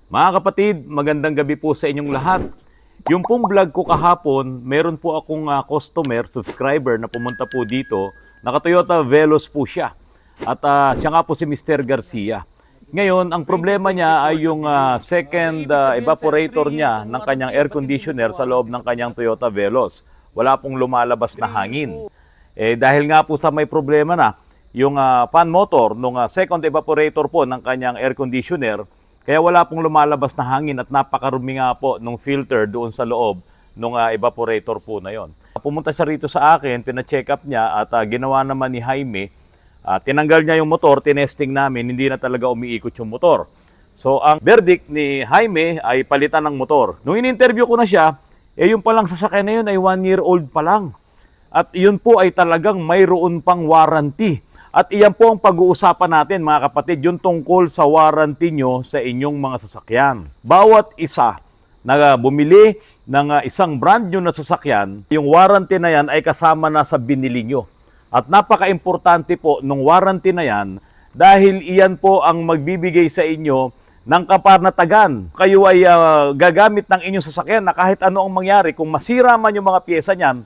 Mga kapatid, magandang gabi po sa inyong lahat. Yung pong vlog ko kahapon, meron po akong customer, subscriber na pumunta po dito. Naka-Toyota Veloz po siya. At siya nga po si Mr. Garcia. Ngayon, ang problema niya ay yung second evaporator niya ng kanyang air conditioner sa loob ng kanyang Toyota Veloz. Wala pong lumalabas na hangin. Dahil nga po sa may problema na, yung fan motor ng second evaporator po ng kanyang air conditioner, kaya wala pong lumalabas na hangin at napakarumi nga po nung filter doon sa loob ng evaporator po na yon. Pumunta siya rito sa akin, pina-check up niya at ginawa naman ni Jaime. Tinanggal niya yung motor, tinesting namin, hindi na talaga umiikot yung motor. So ang verdict ni Jaime ay palitan ng motor. Nung in-interview ko na siya, yung palang sasakyan na yun ay 1 year old pa lang. At yun po ay talagang mayroon pang warranty. At iyan po ang pag-uusapan natin mga kapatid, yung tungkol sa warranty nyo sa inyong mga sasakyan. Bawat isa na bumili ng isang brand new na sasakyan, yung warranty na yan ay kasama na sa binili nyo. At napaka-importante po nung warranty na yan dahil iyan po ang magbibigay sa inyo ng kapanatagan. Kayo ay gagamit ng inyong sasakyan na kahit ano ang mangyari, kung masira man yung mga pyesa niyan,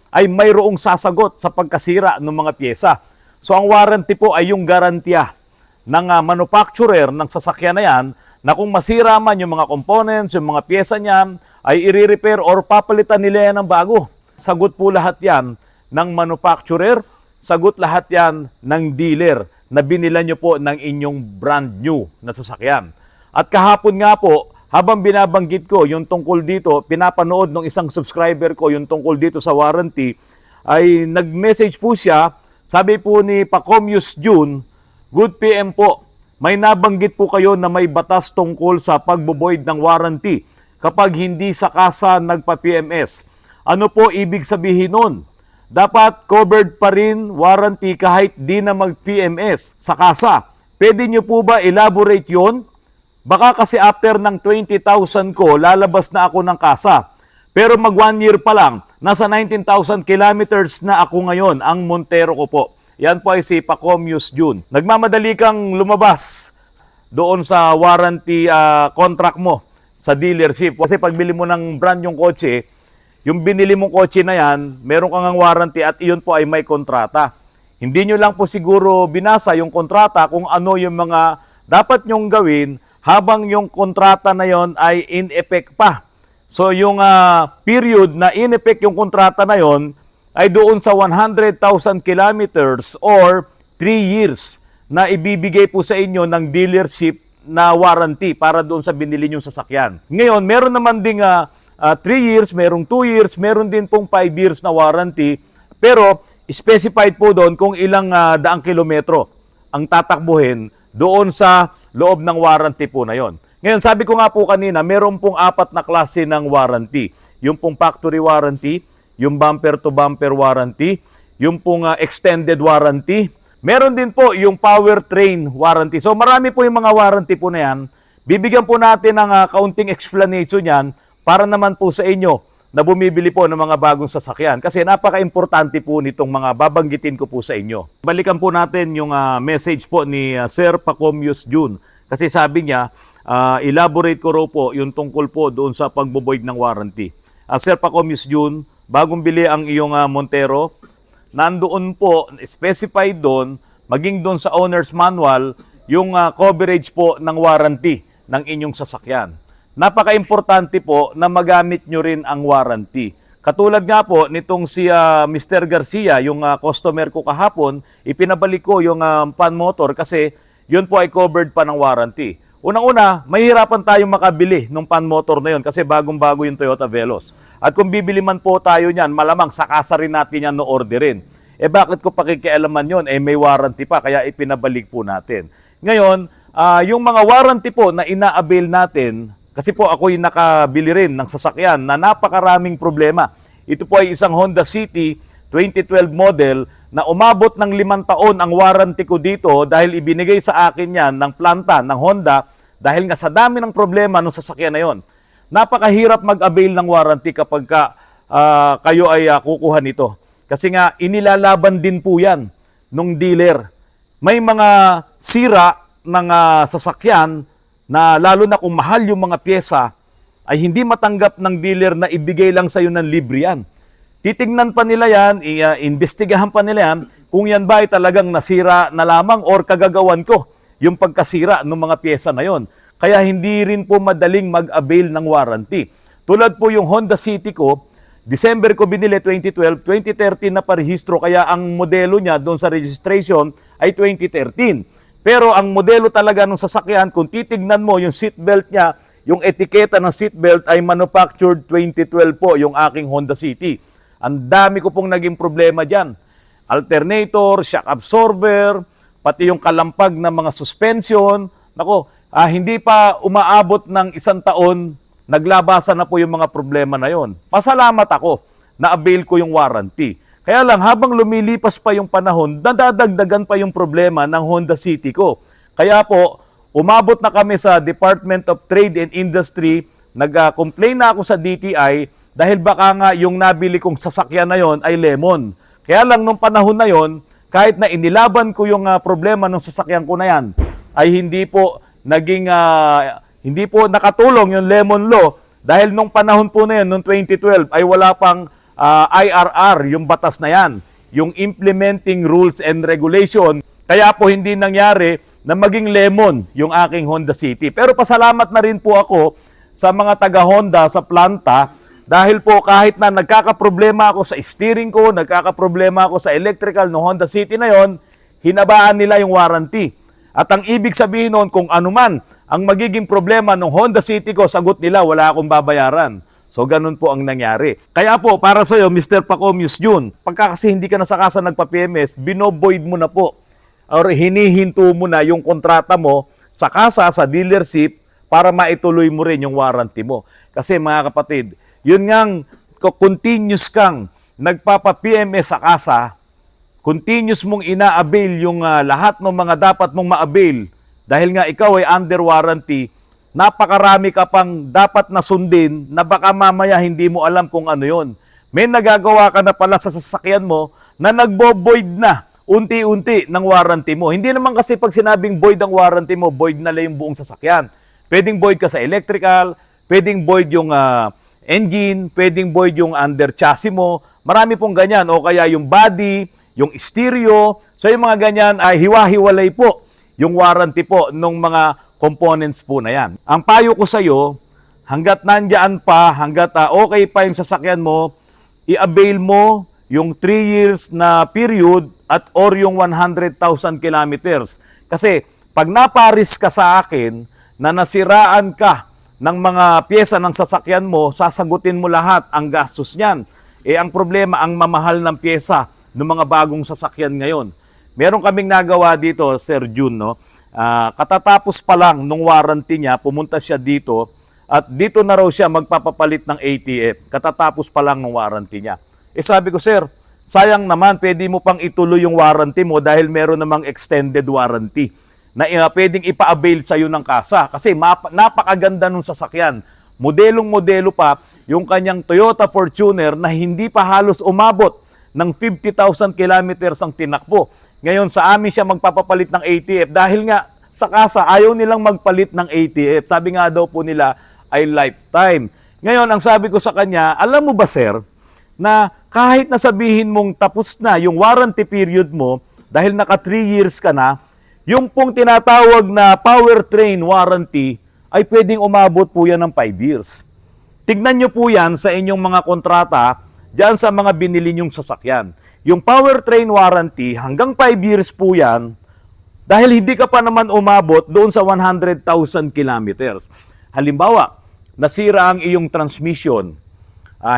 ay mayroong sasagot sa pagkasira ng mga pyesa. So ang warranty po ay yung garantiya ng manufacturer ng sasakyan na yan na kung masira man yung mga components, yung mga pyesa niyan, ay i-repair or papalitan nila yan ng bago. Sagot po lahat yan ng manufacturer, sagot lahat yan ng dealer na binila nyo po ng inyong brand new na sasakyan. At kahapon nga po, habang binabanggit ko yung tungkol dito, pinapanood ng isang subscriber ko yung tungkol dito sa warranty, ay nag-message po siya, sabi po ni Pacomius June, "Good PM po, may nabanggit po kayo na may batas tungkol sa pagbo-void ng warranty kapag hindi sa kasa nagpa-PMS. Ano po ibig sabihin nun? Dapat covered pa rin warranty kahit di na mag-PMS sa kasa. Pwede nyo po ba elaborate yon? Baka kasi after ng 20,000 ko, lalabas na ako ng kasa. Pero mag 1 year pa lang, nasa 19,000 kilometers na ako ngayon, ang Montero ko po." Yan po ay si Pacomius June. Nagmamadali kang lumabas doon sa warranty contract mo sa dealership. Kasi pagbili mo ng brand yung kotse, yung binili mong kotse na yan, meron kang warranty at iyon po ay may kontrata. Hindi nyo lang po siguro binasa yung kontrata kung ano yung mga dapat nyong gawin habang yung kontrata na yon ay in effect pa. So yung period na in effect yung kontrata na yon ay doon sa 100,000 kilometers or 3 years na ibibigay po sa inyo ng dealership na warranty para doon sa binili nyong sasakyan. Ngayon, meron naman ding 3 years, merong 2 years, meron din pong 5 years na warranty, pero specified po doon kung ilang daang kilometro ang tatakbuhin doon sa loob ng warranty po na yon. Ngayon, sabi ko nga po kanina, meron pong 4 na klase ng warranty. Yung pong factory warranty, yung bumper-to-bumper warranty, yung pong extended warranty. Meron din po yung powertrain warranty. So marami po yung mga warranty po na yan. Bibigyan po natin ng kaunting explanation yan para naman po sa inyo na bumibili po ng mga bagong sasakyan. Kasi napaka-importante po nitong mga babanggitin ko po sa inyo. Balikan po natin yung message po ni Sir Pacomius June. Kasi sabi niya, elaborate ko raw po yung tungkol po doon sa pagbo-void ng warranty. Sir Pacomius June, bagong bili ang iyong Montero, nandoon po, specified doon, maging doon sa owner's manual, yung coverage po ng warranty ng inyong sasakyan. Napaka-importante po na magamit nyo rin ang warranty. Katulad nga po nitong si Mr. Garcia, yung customer ko kahapon, ipinabalik ko yung fan motor kasi yun po ay covered pa ng warranty. Unang-una, mahihirapan tayong makabili ng fan motor na yun kasi bagong-bago yung Toyota Veloz. At kung bibili man po tayo niyan, malamang sakasa rin natin yan no orderin. Bakit ko pakikialaman yun? May warranty pa, kaya ipinabalik po natin. Ngayon, yung mga warranty po na ina-avail natin, kasi po ako'y nakabili rin ng sasakyan na napakaraming problema. Ito po ay isang Honda City 2012 model na umabot ng 5 taon ang warranty ko dito dahil ibinigay sa akin yan ng planta ng Honda dahil nga sa dami ng problema ng sasakyan na yon. Napakahirap mag-avail ng warranty kapag kayo ay kukuha nito. Kasi nga inilalaban din po yan nung dealer. May mga sira ng sasakyan na lalo na kung mahal yung mga pyesa, ay hindi matanggap ng dealer na ibigay lang sa'yo ng libre yan. Titignan pa nila yan, iimbestigahan pa nila yan, kung yan ba ay talagang nasira na lamang or kagagawan ko yung pagkasira ng mga pyesa na yon. Kaya hindi rin po madaling mag-avail ng warranty. Tulad po yung Honda City ko, December ko binili 2012, 2013 na parehistro, kaya ang modelo niya doon sa registration ay 2013. Pero ang modelo talaga ng sasakyan, kung titignan mo yung seatbelt niya, yung etiketa ng seatbelt ay manufactured 2012 po yung aking Honda City. Ang dami ko pong naging problema dyan. Alternator, shock absorber, pati yung kalampag ng mga suspension. Nako, hindi pa umaabot ng 1 taon, naglabasa na po yung mga problema na yon. Pasalamat ako na avail ko yung warranty. Kaya lang, habang lumilipas pa yung panahon, nadadagdagan pa yung problema ng Honda City ko. Kaya po, umabot na kami sa Department of Trade and Industry, nag-complain na ako sa DTI dahil baka nga yung nabili kong sasakyan na yon ay lemon. Kaya lang nung panahon na yon, kahit na inilaban ko yung problema ng sasakyan ko na yan, ay hindi po naging hindi po nakatulong yung lemon law dahil nung panahon po na yun, nung 2012, ay wala pang IRR, yung batas na yan, yung Implementing Rules and Regulation. Kaya po hindi nangyari na maging lemon yung aking Honda City. Pero pasalamat na rin po ako sa mga taga-Honda sa planta dahil po kahit na nagkakaproblema ako sa steering ko, nagkakaproblema ako sa electrical ng Honda City na yon, hinabaan nila yung warranty. At ang ibig sabihin noon, kung anuman ang magiging problema ng Honda City ko, sagot nila, wala akong babayaran. So, ganun po ang nangyari. Kaya po, para sa iyo, Mr. Pacomius Jun, pagka kasi hindi ka na sa kasa nagpa-PMS, binovoid mo na po or hinihinto mo na yung kontrata mo sa kasa, sa dealership, para maituloy mo rin yung warranty mo. Kasi mga kapatid, yun ngang continuous kang nagpapa-PMS sa kasa, continuous mong ina-avail yung lahat ng mga dapat mong ma-avail dahil nga ikaw ay under warranty, napakarami ka pang dapat na sundin na baka mamaya hindi mo alam kung ano yon. May nagagawa ka na pala sa sasakyan mo na nagbo-void na unti-unti ng warranty mo. Hindi naman kasi pag sinabing void ang warranty mo, void na lang yung buong sasakyan. Pwedeng void ka sa electrical, pwedeng void yung engine, pwedeng void yung under chassis mo. Marami pong ganyan. O kaya yung body, yung stereo. So yung mga ganyan ay hiwa-hiwalay po yung warranty po ng mga components po na yan. Ang payo ko sa iyo, hanggat nandyan pa, hanggat okay pa yung sasakyan mo, i-avail mo yung 3 years na period at or yung 100,000 kilometers. Kasi pag naparis ka sa akin na nasiraan ka ng mga pyesa ng sasakyan mo, sasagutin mo lahat ang gastos niyan. Ang problema, ang mamahal ng pyesa ng mga bagong sasakyan ngayon. Meron kaming nagawa dito, Sir Jun, no? Katatapos pa lang nung warranty niya, pumunta siya dito at dito na raw siya magpapapalit ng ATF. Katatapos pa lang ng warranty niya. Sabi ko, Sir, sayang naman, pwede mo pang ituloy yung warranty mo dahil meron namang extended warranty na pwedeng ipa-avail sa'yo ng kasa. Kasi napakaganda nung sasakyan. Modelong-modelo pa yung kanyang Toyota Fortuner na hindi pa halos umabot ng 50,000 kilometers ang tinakbo. Ngayon, sa amin siya magpapapalit ng ATF dahil nga sa kasa, ayaw nilang magpalit ng ATF. Sabi nga daw po nila ay lifetime. Ngayon, ang sabi ko sa kanya, alam mo ba, sir, na kahit nasabihin mong tapos na yung warranty period mo dahil naka 3 years ka na, yung pong tinatawag na powertrain warranty ay pwedeng umabot po yan ng 5 years. Tignan nyo po yan sa inyong mga kontrata dyan sa mga binili nyong sasakyan. Yung powertrain warranty, hanggang 5 years po yan, dahil hindi ka pa naman umabot doon sa 100,000 kilometers. Halimbawa, nasira ang iyong transmission,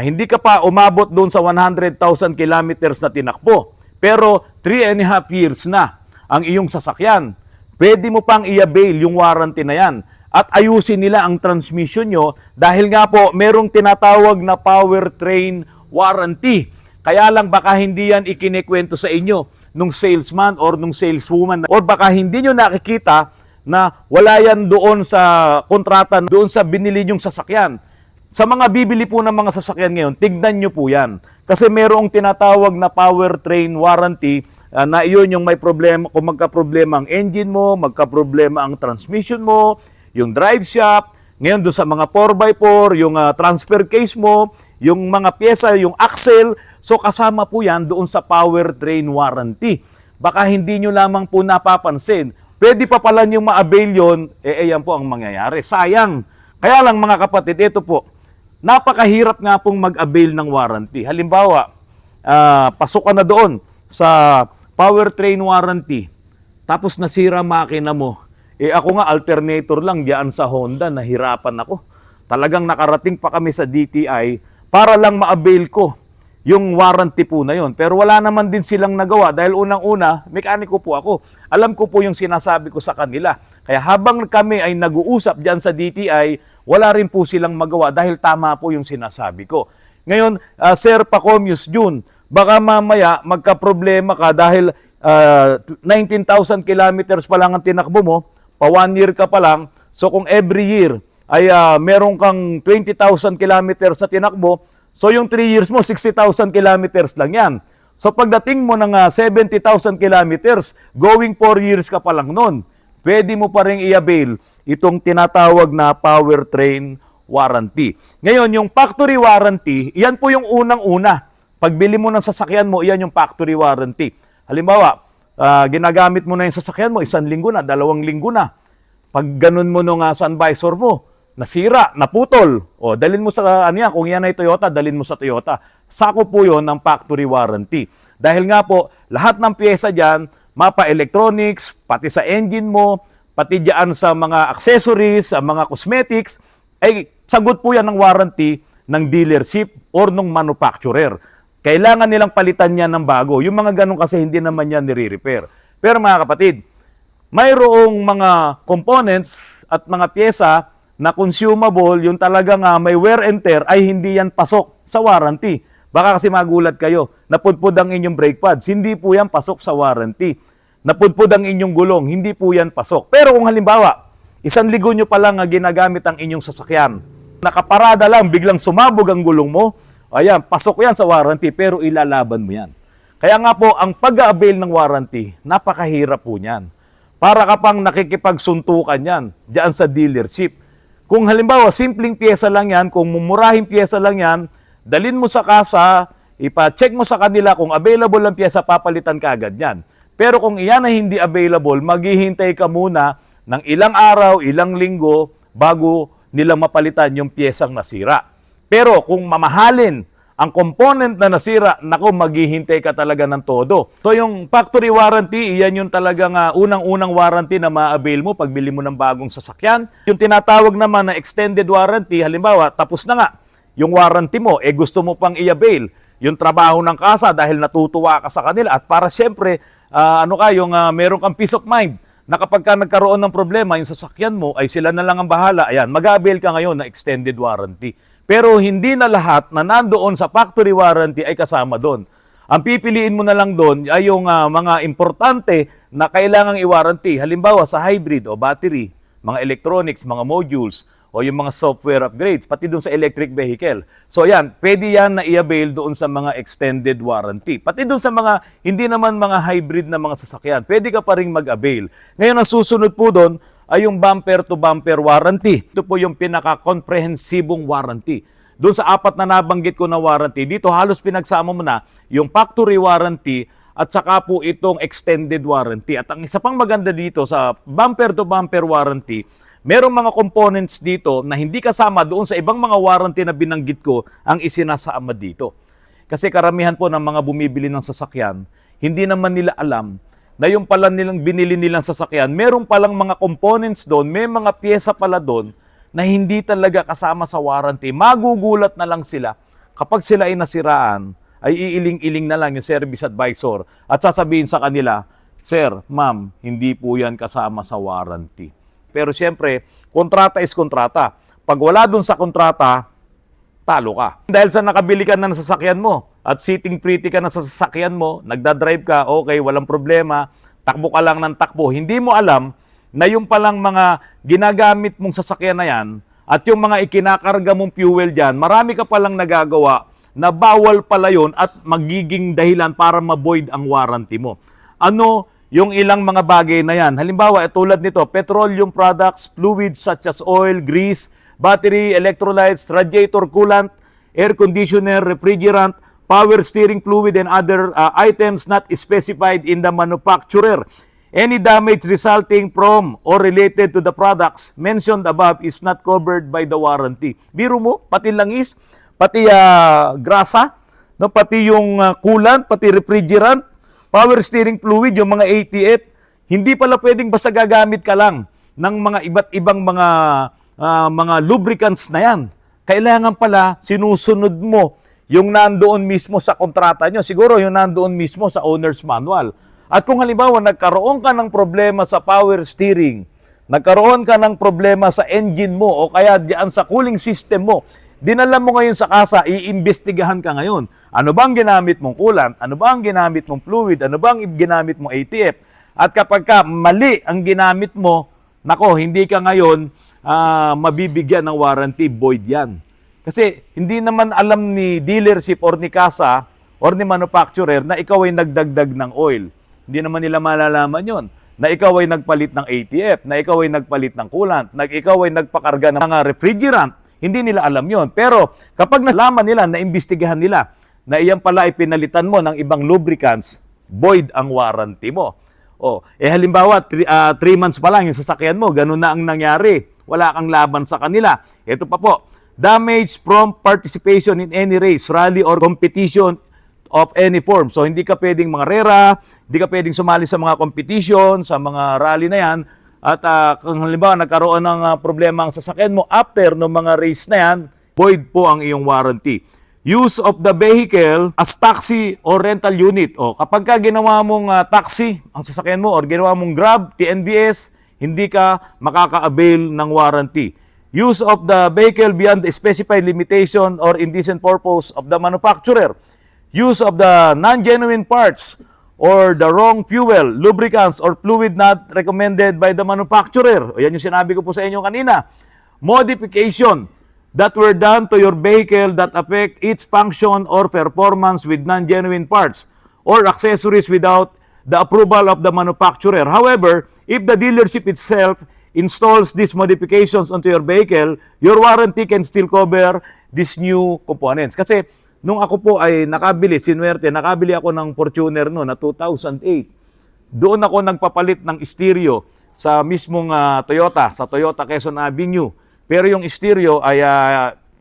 hindi ka pa umabot doon sa 100,000 kilometers na tinakbo, pero 3.5 years na ang iyong sasakyan. Pwede mo pang i-avail yung warranty na yan at ayusin nila ang transmission nyo dahil nga po merong tinatawag na powertrain warranty. Kaya lang baka hindi yan ikinikwento sa inyo nung salesman or nung saleswoman or baka hindi nyo nakikita na wala yan doon sa kontrata, doon sa binili nyong sasakyan. Sa mga bibili po ng mga sasakyan ngayon, tignan nyo po yan. Kasi merong tinatawag na powertrain warranty na iyon yung may problema, kung magka-problema ang engine mo, magka-problema ang transmission mo, yung drive shaft, ngayon doon sa mga 4x4, yung transfer case mo, yung mga pyesa, yung axle, so kasama po yan doon sa powertrain warranty. Baka hindi nyo lamang po napapansin. Pwede pa pala nyo ma-avail yun, yan po ang mangyayari. Sayang. Kaya lang mga kapatid, ito po, napakahirap nga pong mag-avail ng warranty. Halimbawa, pasok ka na doon sa powertrain warranty, tapos nasira makina mo. Ako nga, alternator lang diyan sa Honda, nahirapan ako. Talagang nakarating pa kami sa DTI para lang ma-avail ko yung warranty po na yon. Pero wala naman din silang nagawa dahil unang-una, mekaniko po ako. Alam ko po yung sinasabi ko sa kanila. Kaya habang kami ay nag-uusap diyan sa DTI, wala rin po silang magawa dahil tama po yung sinasabi ko. Ngayon, Sir Pacomius June, baka mamaya magka-problema ka dahil 19,000 kilometers pa lang ang tinakbo mo, pa 1 year ka pa lang, so kung every year ay meron kang 20,000 kilometers sa tinakbo, so yung 3 years mo, 60,000 kilometers lang yan. So pagdating mo ng 70,000 kilometers, going 4 years ka pa lang nun, pwede mo pa rin i-avail itong tinatawag na powertrain warranty. Ngayon, yung factory warranty, yan po yung unang-una. Pagbili mo ng sasakyan mo, yan yung factory warranty. Halimbawa, ginagamit mo na yung sasakyan mo, 1 linggo na, 2 linggo na. Pag ganun mo nung sun visor mo, nasira, naputol, dalhin mo sa kung yan ay Toyota, dalhin mo sa Toyota. Sako po yon ng factory warranty. Dahil nga po, lahat ng pyesa dyan, mapa electronics, pati sa engine mo, pati dyan sa mga accessories, sa mga cosmetics, ay sagot po yan ng warranty ng dealership or ng manufacturer. Kailangan nilang palitan yan ng bago. Yung mga ganun kasi hindi naman yan nire-repair. Pero mga kapatid, mayroong mga components at mga pyesa na consumable, yung talagang may wear and tear, ay hindi yan pasok sa warranty. Baka kasi magulat kayo, napudpud ang inyong brake pads, hindi po yan pasok sa warranty. Napudpud ang inyong gulong, hindi po yan pasok. Pero kung halimbawa, 1 linggo nyo pa lang ginagamit ang inyong sasakyan, nakaparada lang, biglang sumabog ang gulong mo, ayan, pasok yan sa warranty, pero ilalaban mo yan. Kaya nga po, ang pag-avail ng warranty, napakahirap po niyan. Para ka pang nakikipagsuntukan yan, diyan sa dealership. Kung halimbawa, simpleng pyesa lang yan, kung mumurahing pyesa lang yan, dalhin mo sa kasa, ipa-check mo sa kanila kung available ang pyesa, papalitan ka agad yan. Pero kung iyan ay hindi available, maghihintay ka muna ng ilang araw, ilang linggo, bago nila mapalitan yung pyesang nasira. Pero kung mamahalin ang component na nasira, naku, maghihintay ka talaga ng todo. So yung factory warranty, iyan yung talagang unang-unang warranty na ma-avail mo pag bili mo ng bagong sasakyan. Yung tinatawag naman na extended warranty, halimbawa, tapos na nga yung warranty mo, gusto mo pang i-avail yung trabaho ng kasa dahil natutuwa ka sa kanila. At para siyempre, meron kang peace of mind na kapag ka nagkaroon ng problema, yung sasakyan mo ay sila na lang ang bahala. Ayan, mag-avail ka ngayon na extended warranty. Pero hindi na lahat na nandoon sa factory warranty ay kasama doon. Ang pipiliin mo na lang doon ay yung mga importante na kailangang i-warranty. Halimbawa sa hybrid o battery, mga electronics, mga modules, o yung mga software upgrades, pati doon sa electric vehicle. So yan, pwede yan na i-avail doon sa mga extended warranty. Pati doon sa mga hindi naman mga hybrid na mga sasakyan, pwede ka pa rin mag-avail. Ngayon, ang susunod po doon ay yung bumper-to-bumper warranty. Ito po yung pinaka-comprehensibong warranty. Doon sa 4 na nabanggit ko na warranty, dito halos pinagsama mo na yung factory warranty at saka po itong extended warranty. At ang isa pang maganda dito sa bumper-to-bumper warranty, merong mga components dito na hindi kasama doon sa ibang mga warranty na binanggit ko ang isinasama dito. Kasi karamihan po ng mga bumibili ng sasakyan, hindi naman nila alam na yung pala nilang binili nilang sasakyan, meron palang mga components doon, may mga pyesa pala doon na hindi talaga kasama sa warranty. Magugulat na lang sila kapag sila ay nasiraan, ay iiling-iling na lang yung service advisor at sasabihin sa kanila, Sir, ma'am, hindi po yan kasama sa warranty. Pero siyempre, kontrata is kontrata. Pag wala dun sa kontrata, talo ka. Dahil sa nakabili ka na ng sasakyan mo at sitting pretty ka na sa sasakyan mo, nagdadrive ka, okay, walang problema, takbo ka lang ng takbo. Hindi mo alam na yung palang mga ginagamit mong sasakyan na yan at yung mga ikinakarga mong fuel dyan, marami ka palang nagagawa na bawal pala yun at magiging dahilan para ma-void ang warranty mo. Ano yung ilang mga bagay na yan. Halimbawa, tulad nito, petroleum products, fluids such as oil, grease, battery, electrolytes, radiator coolant, air conditioner, refrigerant, power steering fluid, and other items not specified in the manufacturer. Any damage resulting from or related to the products mentioned above is not covered by the warranty. Biro mo, pati langis, pati grasa, no, pati yung coolant, pati refrigerant, power steering fluid, yung mga ATF, hindi pala pwedeng basta gagamit ka lang ng mga iba't ibang mga lubricants na yan. Kailangan pala sinusunod mo yung nandoon mismo sa kontrata nyo. Siguro yung nandoon mismo sa owner's manual. At kung halimbawa nagkaroon ka ng problema sa power steering, nagkaroon ka ng problema sa engine mo o kaya diyan sa cooling system mo, dinala mo ngayon sa kasa, iimbestigahan ka ngayon. Ano bang ginamit mong coolant? Ano bang ginamit mong fluid? Ano bang ginamit mong ATF? At kapag ka mali ang ginamit mo, nako, hindi ka ngayon mabibigyan ng warranty, void yan. Kasi hindi naman alam ni dealership or ni kasa or ni manufacturer na ikaw ay nagdagdag ng oil. Hindi naman nila malalaman yon. Na ikaw ay nagpalit ng ATF, na ikaw ay nagpalit ng coolant, na ikaw ay nagpakarga ng mga refrigerant. Hindi nila alam yon. Pero kapag nalaman nila, naimbestigahan nila, na iyan pala ay pinalitan mo ng ibang lubricants, void ang warranty mo. Halimbawa, 3 months pa lang yung sasakyan mo, ganun na ang nangyari. Wala kang laban sa kanila. Ito pa po, damage from participation in any race, rally, or competition of any form. So, hindi ka pwedeng mga rera, hindi ka pwedeng sumali sa mga competition, sa mga rally na yan. At kung halimbawa nagkaroon ng problema ang sasakyan mo after ng mga race na yan, void po ang iyong warranty. Use of the vehicle as taxi or rental unit. Kapag ka ginawa mong taxi ang sasakyan mo or ginawa mong Grab, TNBS, hindi ka makaka-avail ng warranty. Use of the vehicle beyond the specified limitation or indecent purpose of the manufacturer. Use of the non-genuine parts or the wrong fuel, lubricants, or fluid not recommended by the manufacturer. Yan yung sinabi ko po sa inyo kanina. Modification that were done to your vehicle that affect its function or performance with non-genuine parts or accessories without the approval of the manufacturer. However, if the dealership itself installs these modifications onto your vehicle, your warranty can still cover these new components. Kasi nung ako po ay nakabili ako ng Fortuner na 2008. Doon ako nagpapalit ng stereo sa mismong Toyota, sa Toyota Quezon Avenue. Pero yung stereo ay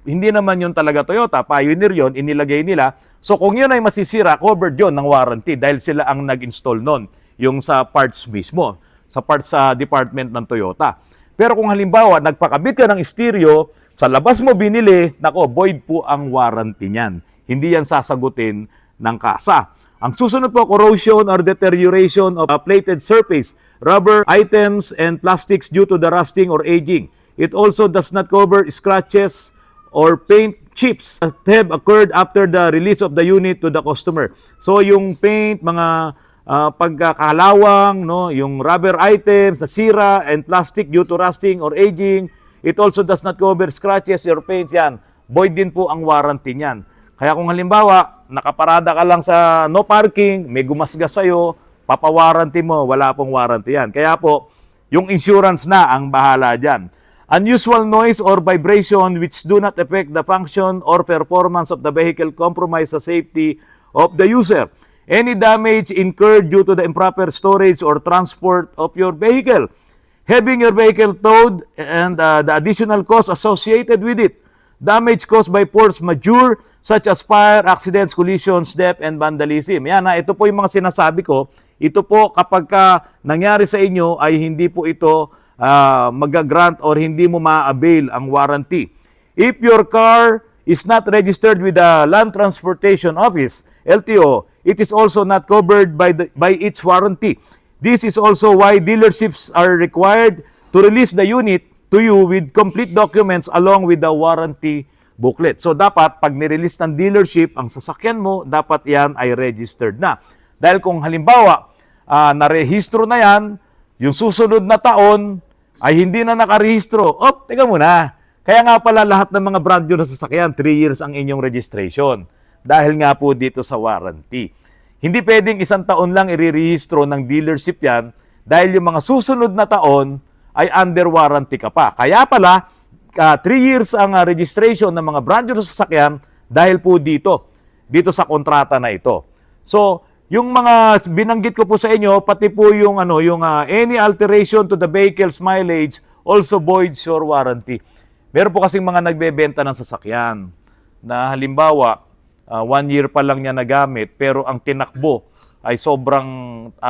hindi naman yun talaga Toyota, Pioneer yun, inilagay nila. So kung yun ay masisira, covered yun ng warranty dahil sila ang nag-install nun, yung sa parts mismo, sa parts sa department ng Toyota. Pero kung halimbawa, nagpakabit ka ng stereo, sa labas mo binili, nako, void po ang warranty niyan. Hindi yan sasagutin ng kasa. Ang susunod po, corrosion or deterioration of a plated surface, rubber items, and plastics due to the rusting or aging. It also does not cover scratches or paint chips that have occurred after the release of the unit to the customer. So yung paint, mga pagkakalawang, no, yung rubber items na sira and plastic due to rusting or aging, it also does not cover scratches or paints yan. Void din po ang warranty niyan. Kaya kung halimbawa, nakaparada ka lang sa no parking, may gumasgas sa'yo, papawarranty mo, wala pong warranty yan. Kaya po, yung insurance na ang bahala dyan. Unusual noise or vibration which do not affect the function or performance of the vehicle compromise the safety of the user. Any damage incurred due to the improper storage or transport of your vehicle. Having your vehicle towed and the additional cost associated with it. Damage caused by force majeure such as fire, accidents, collisions, theft, and vandalism. Yan ito po yung mga sinasabi ko. Ito po kapag nangyari sa inyo ay hindi po ito mag-grant or hindi mo ma-avail ang warranty. If your car is not registered with the Land Transportation Office, LTO, it is also not covered by its warranty. This is also why dealerships are required to release the unit to you with complete documents along with the warranty booklet. So dapat pag nirelease ng dealership ang sasakyan mo, dapat yan ay registered na. Dahil kung halimbawa narehistro na yan, yung susunod na taon ay hindi na nakarehistro. Teka muna. Kaya nga pala lahat ng mga brand new na sasakyan, 3 years ang inyong registration. Dahil nga po dito sa warranty. Hindi pwedeng isang taon lang irirehistro ng dealership yan dahil yung mga susunod na taon ay under warranty ka pa. Kaya pala, 3 years ang registration ng mga brand new sasakyan dahil po dito sa kontrata na ito. So, yung mga binanggit ko po sa inyo, pati po yung any alteration to the vehicle's mileage also voids your warranty. Meron po kasing mga nagbebenta ng sasakyan na halimbawa 1 year pa lang niya nagamit pero ang tinakbo ay sobrang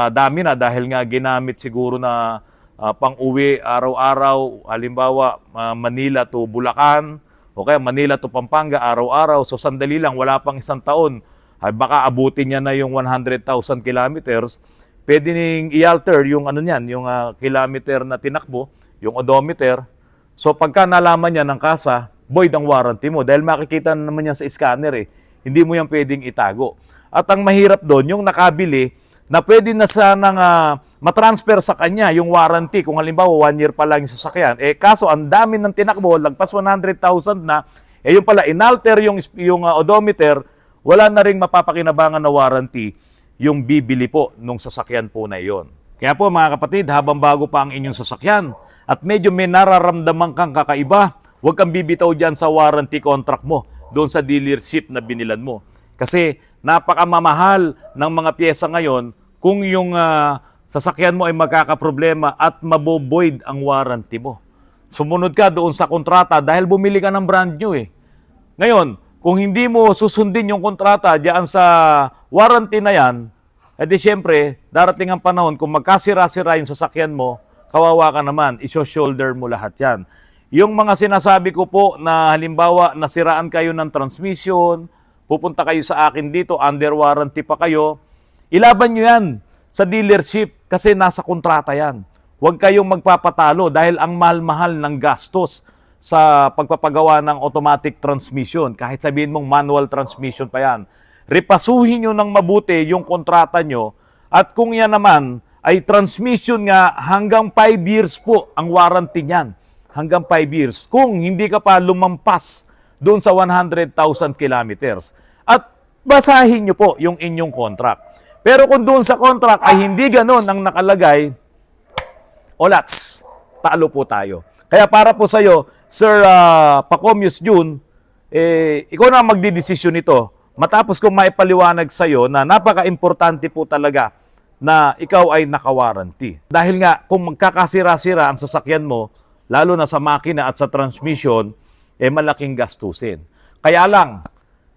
dami na dahil nga ginamit siguro na pang-uwi araw-araw, halimbawa Manila to Bulacan o kaya Manila to Pampanga araw-araw. So sandali lang, wala pang isang taon, ay baka abutin niya na yung 100,000 kilometers. Pwede ning i-alter yung yung kilometer na tinakbo, yung odometer. So pagka nalaman niya ng kasa, void ang warranty mo dahil makikita naman yan sa scanner eh. Hindi mo yan pwedeng itago. At ang mahirap doon, yung nakabili na pwede na sanang matransfer sa kanya yung warranty. Kung halimbawa 1 year pa lang yung sasakyan, kaso ang dami ng tinakbo, lagpas 100,000 na, yung pala inalter yung odometer, wala na ring mapapakinabangan na warranty yung bibili po nung sasakyan po na iyon. Kaya po mga kapatid, habang bago pa ang inyong sasakyan at medyo may nararamdaman kang kakaiba, huwag kang bibitaw dyan sa warranty contract mo doon sa dealership na binilan mo. Kasi napakamamahal ng mga pyesa ngayon kung yung sasakyan mo ay magkakaproblema at maboboid ang warranty mo. Sumunod ka doon sa kontrata dahil bumili ka ng brand new eh. Ngayon, kung hindi mo susundin yung kontrata diyan sa warranty na yan, edi syempre, darating ang panahon kung magkasira-sira yung sasakyan mo, kawawa ka naman, iso-shoulder mo lahat yan. Yung mga sinasabi ko po na halimbawa nasiraan kayo ng transmission, pupunta kayo sa akin dito, under warranty pa kayo, ilaban nyo yan sa dealership kasi nasa kontrata yan. Huwag kayong magpapatalo dahil ang mahal-mahal ng gastos sa pagpapagawa ng automatic transmission. Kahit sabihin mong manual transmission pa yan. Repasuhin nyo ng mabuti yung kontrata nyo at kung yan naman ay transmission nga hanggang 5 years po ang warranty niyan. Hanggang 5 years. Kung hindi ka pa lumampas doon sa 100,000 kilometers. At basahin nyo po yung inyong contract. Pero kung doon sa contract ay hindi ganun ang nakalagay, olats, talo po tayo. Kaya para po sa'yo, Sir Pacomius Jun, ikaw na magdidesisyon nito. Matapos kong maipaliwanag sa'yo na napaka-importante po talaga na ikaw ay nakawarranty. Dahil nga, kung magkakasira-sira ang sasakyan mo, lalo na sa makina at sa transmission, malaking gastusin. Kaya lang,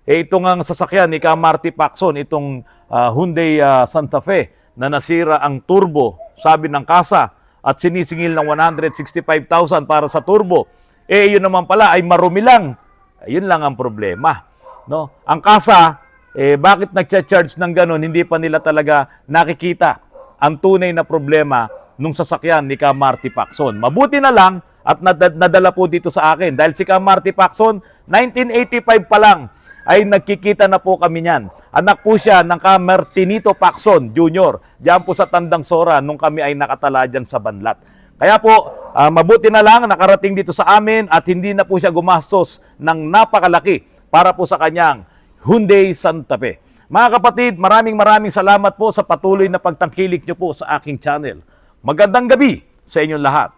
itong ang sasakyan ni Marty Pacson, itong Hyundai Santa Fe, na nasira ang turbo, sabi ng kasa, at sinisingil ng 165,000 para sa turbo. Yun naman pala ay marumi lang. Yun lang ang problema. No? Ang kasa, bakit nagcha-charge ng ganun? Hindi pa nila talaga nakikita ang tunay na problema nung sasakyan ni Marty Pacson. Mabuti na lang at nadala po dito sa akin. Dahil si Marty Pacson, 1985 pa lang ay nagkikita na po kami niyan. Anak po siya ng Martinito Pacson Jr. Diyan po sa Tandang Sora nung kami ay nakatala dyan sa Banlat. Kaya po, mabuti na lang nakarating dito sa amin at hindi na po siya gumastos ng napakalaki para po sa kanyang Hyundai Santa Fe. Mga kapatid, maraming salamat po sa patuloy na pagtangkilik niyo po sa aking channel. Magandang gabi sa inyong lahat.